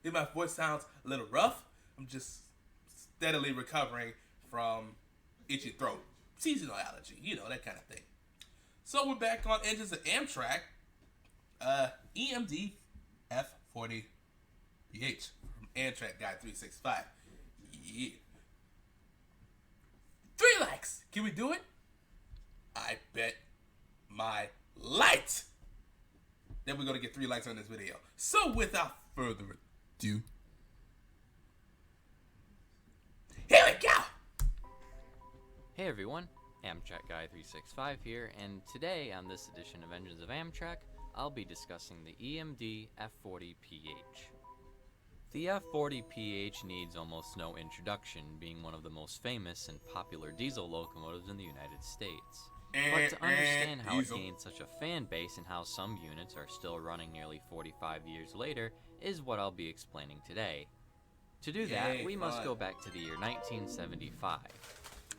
if my voice sounds a little rough, I'm just steadily recovering from itchy throat, seasonal allergy, that kind of thing. So we're back on engines of Amtrak, EMD F40PH from Amtrak Guy 365. Yeah. 3 likes. Can we do it? I bet my light that we're going to get 3 likes on this video. So without further ado, here we go! Hey everyone, Amtrak Guy 365 here, and today on this edition of Engines of Amtrak, I'll be discussing the EMD F40PH. The F40PH needs almost no introduction, being one of the most famous and popular diesel locomotives in the United States. But to understand how it gained such a fan base and how some units are still running nearly 45 years later is what I'll be explaining today. To do that, we must go back to the year 1975.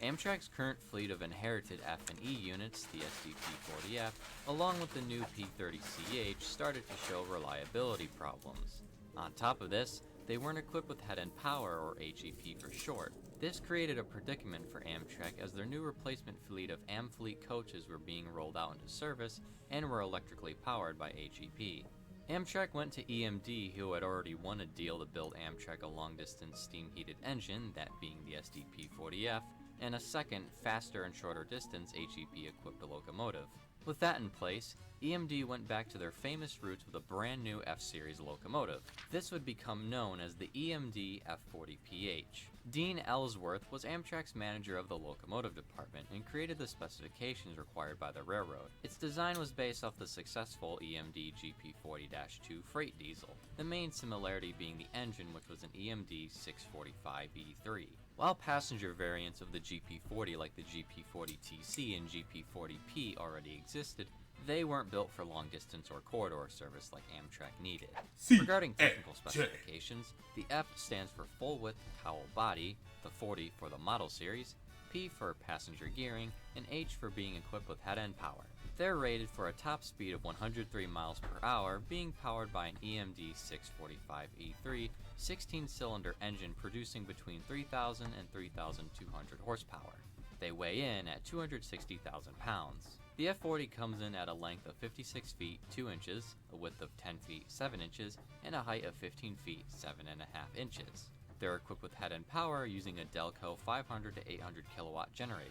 Amtrak's current fleet of inherited F and E units, the SDP-40F, along with the new P-30CH, started to show reliability problems. On top of this, they weren't equipped with head-end power, or HEP for short. This created a predicament for Amtrak as their new replacement fleet of Amfleet coaches were being rolled out into service and were electrically powered by HEP. Amtrak went to EMD, who had already won a deal to build Amtrak a long-distance steam-heated engine, that being the SDP-40F, and a second, faster and shorter distance HEP-equipped locomotive. With that in place, EMD went back to their famous roots with a brand new F-Series locomotive. This would become known as the EMD F40PH. Dean Ellsworth was Amtrak's manager of the locomotive department and created the specifications required by the railroad. Its design was based off the successful EMD GP40-2 freight diesel, the main similarity being the engine, which was an EMD 645E3. While passenger variants of the GP40 like the GP40TC and GP40P already existed, they weren't built for long distance or corridor service like Amtrak needed. Regarding technical specifications, the F stands for full width cowl body, the 40 for the model series, P for passenger gearing, and H for being equipped with head-end power. They're rated for a top speed of 103 miles per hour, being powered by an EMD 645E3 16-cylinder engine producing between 3,000 and 3,200 horsepower. They weigh in at 260,000 pounds. The F40 comes in at a length of 56 feet 2 inches, a width of 10 feet 7 inches, and a height of 15 feet 7.5 inches. They're equipped with head-end power using a Delco 500 to 800 kilowatt generator.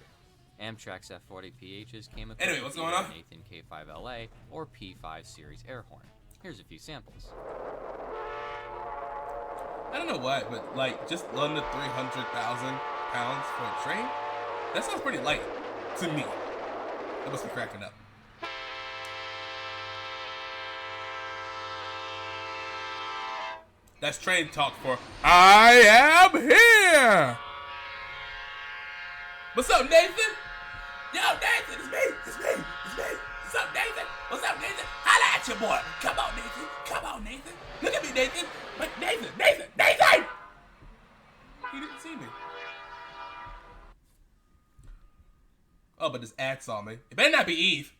Amtrak's F40PHs came equipped with either Nathan K5LA or P5 series air horn. Here's a few samples. I don't know why, but just under 300,000 pounds for a train? That sounds pretty light to me. I must be cracking up. That's train talk for I am here! What's up, Nathan? Yo, Nathan, it's me. What's up, Nathan? Holla at your boy. Come on, Nathan. Look at me, Nathan. Nathan! He didn't see me. Oh, but this ad saw me. It better not be Eve.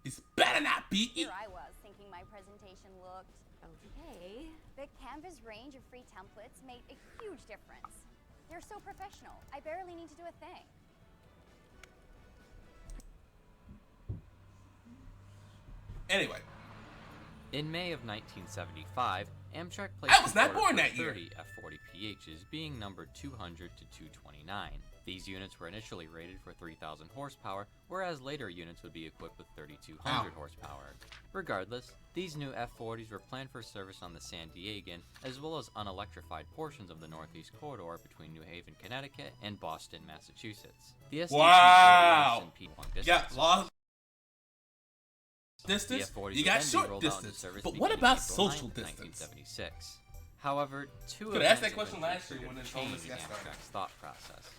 It better not be Eve. Here I was thinking my presentation looked okay. The Canvas range of free templates made a huge difference. You're so professional. I barely need to do a thing. Anyway. In May of 1975, Amtrak placed I was not born that year. 30 F40PHs, being numbered 200 to 229. These units were initially rated for 3,000 horsepower, whereas later units would be equipped with 3,200 horsepower. Regardless, these new F40s were planned for service on the San Diegan, as well as unelectrified portions of the Northeast Corridor between New Haven, Connecticut, and Boston, Massachusetts. The Wow! Got long distance, you got short distance, but what about social distance? 1976. However, two could ask that question last year when they told us Amtrak's thought process.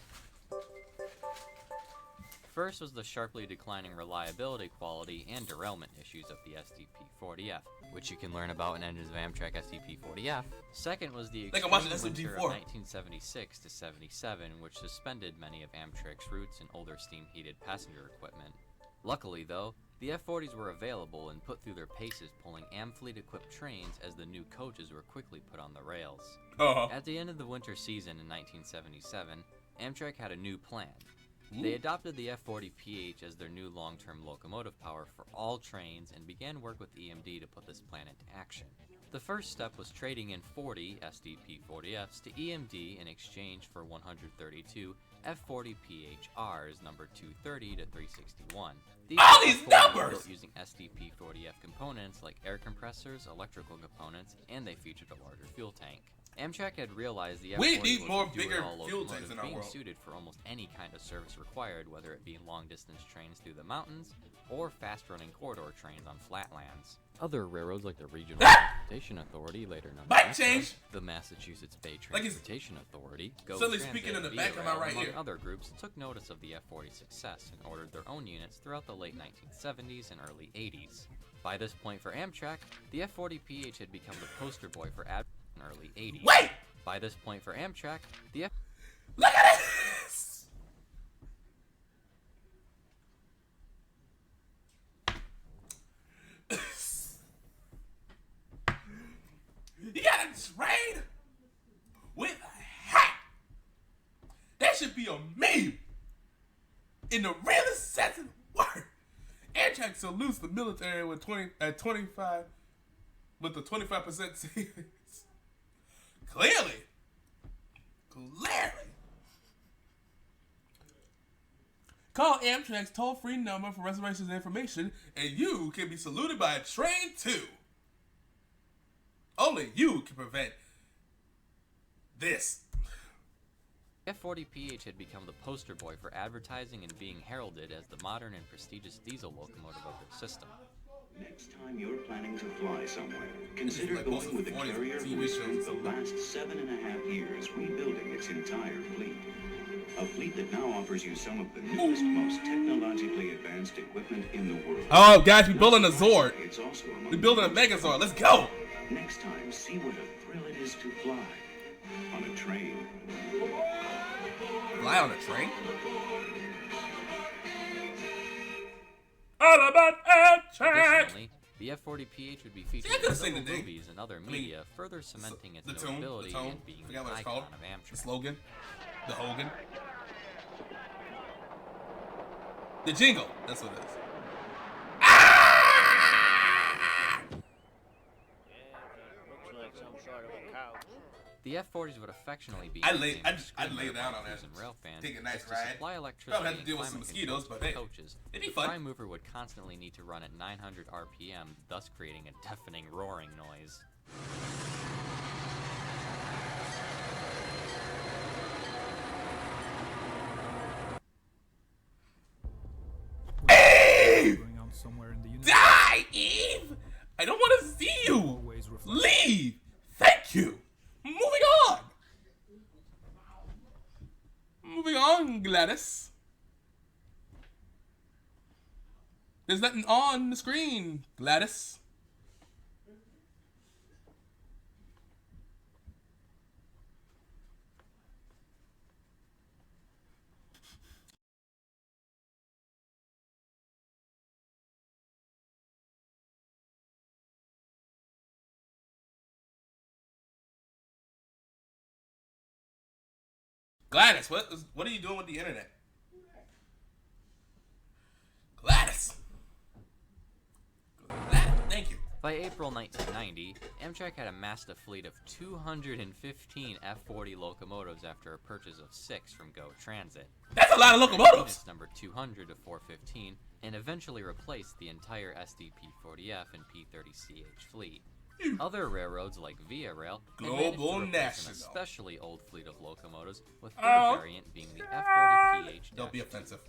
First was the sharply declining reliability quality and derailment issues of the SDP-40F, which you can learn about in Engines of Amtrak SDP-40F. Second was the extreme winter of 1976 to 77, which suspended many of Amtrak's routes and older steam-heated passenger equipment. Luckily, though, The F40s were available and put through their paces, pulling Amfleet-equipped trains as the new coaches were quickly put on the rails. At the end of the winter season in 1977, Amtrak had a new plan. They adopted the F40PH as their new long-term locomotive power for all trains and began work with EMD to put this plan into action. The first step was trading in 40 SDP-40Fs to EMD in exchange for 132 F40PHRs numbered 230 to 361. All these F40s numbers! were built using SDP-40F components like air compressors, electrical components, and they featured a larger fuel tank. Amtrak had realized the We F40 need was more a bigger do-it-all fuel locomotive tanks in our being world. suited for almost any kind of service required, whether it be long-distance trains through the mountains or fast-running corridor trains on flatlands. Other railroads like the Regional Transportation Authority, later known Might as change. the Massachusetts Bay Like it's Transportation Authority, Go suddenly Transit, speaking in the Via back of my Rail, right among ear. other groups, took notice of the F40's success and ordered their own units throughout the late 1970s and early 80s. By this point for Amtrak, the F40PH had become the poster boy for ad in the early 80s. Wait! By this point for Amtrak, the Look at this! You got a train with a hat. That should be a meme. In the realest sense of the word. Amtrak salutes the military with 25 with the 25% savings. Clearly. Call Amtrak's toll-free number for reservations and information, and you can be saluted by a train too. Only you can prevent this. F40PH had become the poster boy for advertising and being heralded as the modern and prestigious diesel locomotive of their system. Next time you're planning to fly somewhere, consider like going most with a 40s carrier TV who has spent shows. the last 7.5 years rebuilding its entire fleet. A fleet that now offers you some of the newest, most technologically advanced equipment in the world. Oh, guys, we building a Zord. It's also among We building a Megazord. Let's go. Next time, see what a thrill it is to fly on a train. Fly on a train? All about Amtrak. Additionally, the F40PH would be featured I in could've seen several the thing. movies and other media, further cementing its The tune, notability and being the forgot what it's icon called. of The Amtrak. slogan, the Hogan, the jingle. That's what it is. Looks like some sort of a couch. The F40s would affectionately be I'd used lay- in I'd screen lay down on reporters that, and rail fans take a nice as to ride. supply electricity Probably have to deal with and some climate mosquitoes, control but hey, to coaches. it'd be The fun. prime mover would constantly need to run at 900 RPM, thus creating a deafening roaring noise. Eve! Going on somewhere in the universe. Die, Eve! I don't want to see you. Always reflect. Leave. Thank you. Moving on. Moving on, Gladys. There's nothing on the screen, Gladys. Gladys, what are you doing with the internet? Gladys. Gladys, thank you. By April 1990, Amtrak had amassed a fleet of 215 F40 locomotives after a purchase of 6 from Go Transit. That's a lot of locomotives. Units numbered 200 to 415, and eventually replaced the entire SDP-40F and P-30CH fleet. Other railroads like Via Rail had managed to Global replace an National. especially old fleet of locomotives, with their Oh. variant being the F40PH-D. Don't be offensive.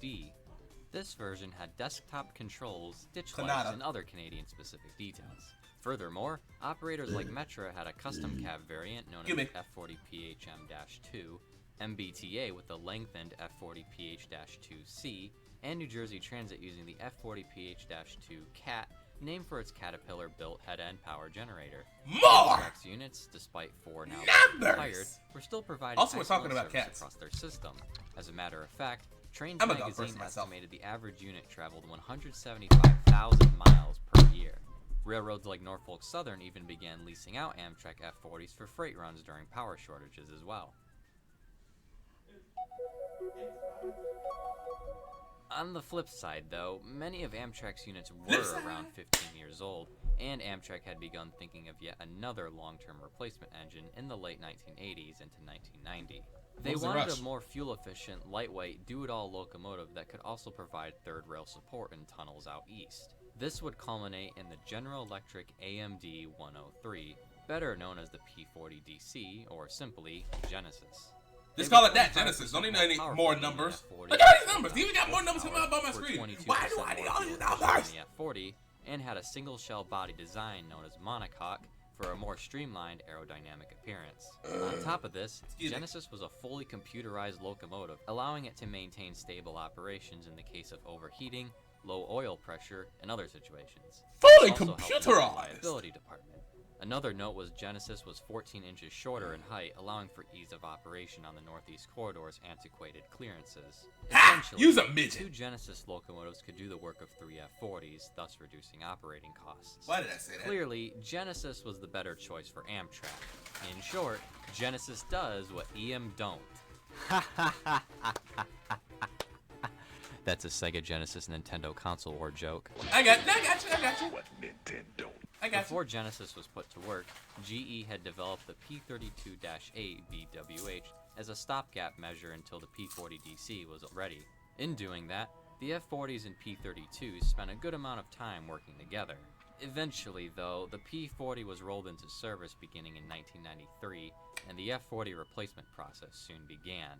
This version had desktop controls, ditch Canada. lights, and other Canadian-specific details. Furthermore, operators like Metra had a custom cab variant known Give as me. F40PHM-2, MBTA with the lengthened F40PH-2C, and New Jersey Transit using the F40PH-2 CAT, named for its Caterpillar-built head-end power generator. More. Amtrak's units, despite 4 now Numbers! retired, were still providing Also, we're excellent talking about service cats. across their system. As a matter of fact, Trains I'm a dog magazine person myself. estimated the average unit traveled 175,000 miles per year. Railroads like Norfolk Southern even began leasing out Amtrak F40s for freight runs during power shortages as well. On the flip side, though, many of Amtrak's units were around 15 years old, and Amtrak had begun thinking of yet another long-term replacement engine in the late 1980s into 1990. They wanted a more fuel-efficient, lightweight, do-it-all locomotive that could also provide third rail support in tunnels out east. This would culminate in the General Electric AMD 103, better known as the P40DC, or simply Genesis. Just call it that, Genesis. Don't need any more numbers. Look at all these numbers. You even got more numbers coming up on my screen. Why do I need all these numbers? The F40, and had a single shell body design known as monocoque for a more streamlined aerodynamic appearance. On top of this, Genesis was a fully computerized locomotive, allowing it to maintain stable operations in the case of overheating, low oil pressure, and other situations. Fully Also helped with the computerized. reliability department. Another note was Genesis was 14 inches shorter in height, allowing for ease of operation on the Northeast Corridor's antiquated clearances. Ha! Essentially, Use a midget. 2 Genesis locomotives could do the work of 3 F40s, thus reducing operating costs. Why did I say that? Clearly, Genesis was the better choice for Amtrak. In short, Genesis does what EM don't. That's a Sega Genesis Nintendo console war joke. I got you. What Nintendo? I got you. Before Genesis was put to work, GE had developed the P32-8 BWH as a stopgap measure until the P40DC was ready. In doing that, the F40s and P32s spent a good amount of time working together. Eventually, though, the P40 was rolled into service beginning in 1993, and the F40 replacement process soon began.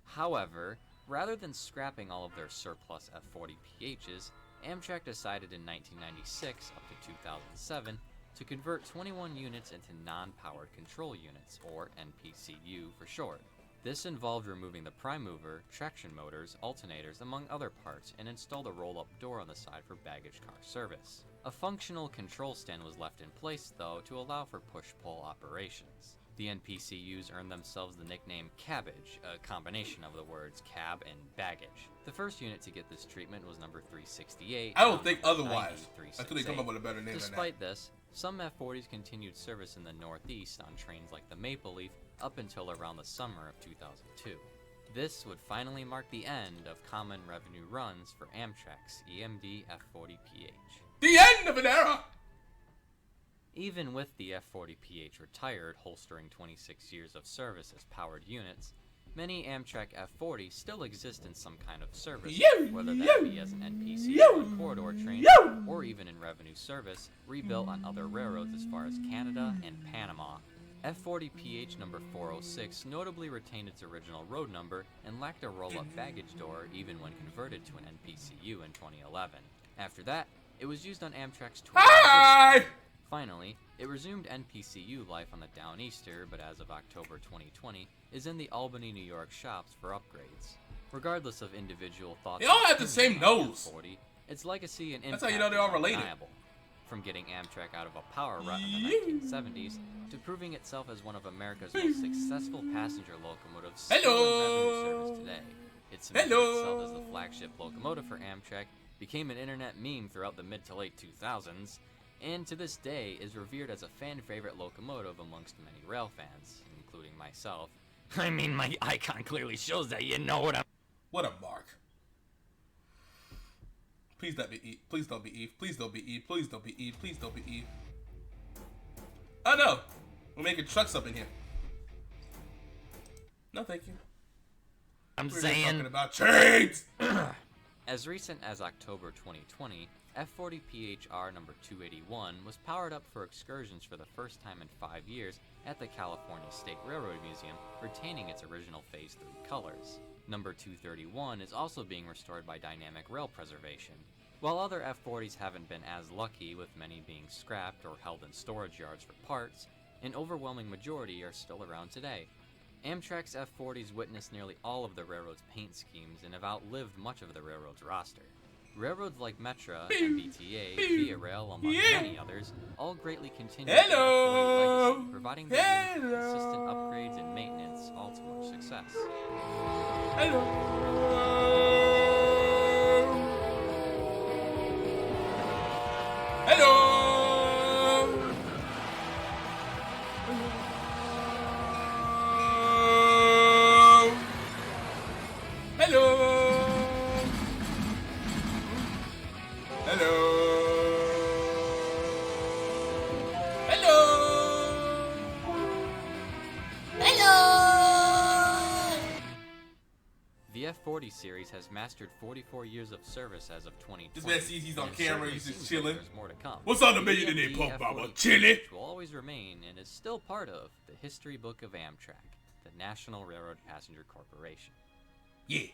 However, rather than scrapping all of their surplus F40PHs, Amtrak decided in 1996 up to 2007 to convert 21 units into non-powered control units, or NPCU for short. This involved removing the prime mover, traction motors, alternators, among other parts, and installed a roll-up door on the side for baggage car service. A functional control stand was left in place, though, to allow for push-pull operations. The NPCUs earned themselves the nickname Cabbage, a combination of the words cab and baggage. The first unit to get this treatment was number 368. I don't think otherwise. 9368. I couldn't come up with a better name than that. Despite this, some F40s continued service in the Northeast on trains like the Maple Leaf up until around the summer of 2002. This would finally mark the end of common revenue runs for Amtrak's EMD F40PH. The end of an era! Even with the F40PH retired, holstering 26 years of service as powered units, many Amtrak F40s still exist in some kind of service, whether that be as an NPC on corridor train, or even in revenue service, rebuilt on other railroads as far as Canada and Panama. F40PH number 406 notably retained its original road number and lacked a roll-up baggage door even when converted to an NPCU in 2011. After that, it was used on Amtrak's 20th. Finally, it resumed NPCU life on the Downeaster, but as of October 2020, is in the Albany, New York shops for upgrades. Regardless of individual thoughts, They all have the same nose. F40, its legacy and That's impact how you know they're all is related. undeniable. From getting Amtrak out of a power rut in the 1970s to proving itself as one of America's most successful passenger locomotives still in revenue service today. It cemented itself as the flagship locomotive for Amtrak, became an internet meme throughout the mid to late 2000s, and to this day is revered as a fan-favorite locomotive amongst many rail fans, including myself. I mean, my icon clearly shows that, you know what I'm... What a mark. Please don't be Eve. Please don't be Eve. Please don't be Eve. Please don't be Eve. Please don't be Eve. Oh no! We're making trucks up in here. No, thank you. I'm We're just saying... talking about trains! As recent as October 2020, F40PHR number 281 was powered up for excursions for the first time in 5 years at the California State Railroad Museum, retaining its original Phase 3 colors. Number 231 is also being restored by Dynamic Rail Preservation. While other F40s haven't been as lucky, with many being scrapped or held in storage yards for parts, an overwhelming majority are still around today. Amtrak's F40s witnessed nearly all of the railroad's paint schemes and have outlived much of the railroad's roster. Railroads like Metra, Beep. MBTA, Beep. Via Rail, among Yeah. many others, all greatly continue Hello. their legacy, providing their units with Hello. consistent upgrades and maintenance, all to much success. Hello. Hello. Hello. Hello. Hello. The F40 series has mastered 44 years of service as of 2020. This man sees he's on and it camera, certainly he's just seems chilling. Like there's more to come. What's on the The menu today, EMD Pump Baba? F40PH Chili? will always remain and is still part of the history book of Amtrak, the National Railroad Passenger Corporation. Yeah.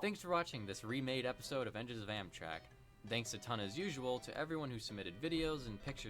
Thanks for watching this remade episode of Engines of Amtrak. Thanks a ton as usual to everyone who submitted videos and pictures